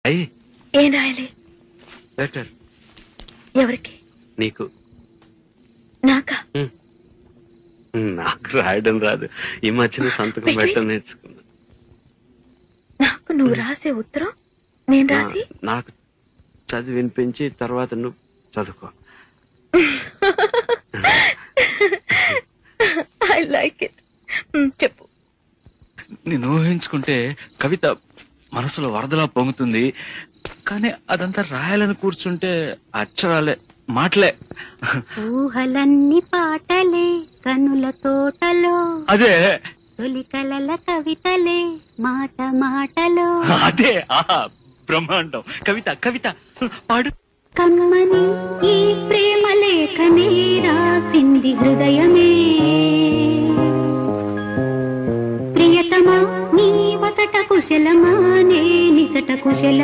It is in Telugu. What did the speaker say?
అయ్యి ఏం రాయాలి? లెటర్ ఎవరికి? నీకు. నాకా? నాకు రాయడం రాదు. ఈ మధ్యన సంతకం పెట్టడం నేర్చుకున్నా. నాకు నువ్వు రాసే ఉత్తరం నేను రాసి నాకు చదివి వినిపించి తర్వాత నువ్వు చదువుకో. I like it. చెప్పు. నేను ఊహించుకుంటే కవిత మనసులో వరదలా పొంగుతుంది, కానీ అదంతా రాయాలని కూర్చుంటే అక్షరాలే, మాటలే. ఊహలన్నీ పాటలే కనుల తోటలో, అదే తొలి కలల కవితలే మాట మాటలో. అదే బ్రహ్మాండం. కవిత కవిత పాడు. కమ్మని ఈ ప్రేమ లేఖనే రాసింది హృదయమే, ప్రియతమా నీ వచట కుశలమా నే నిజట కుశల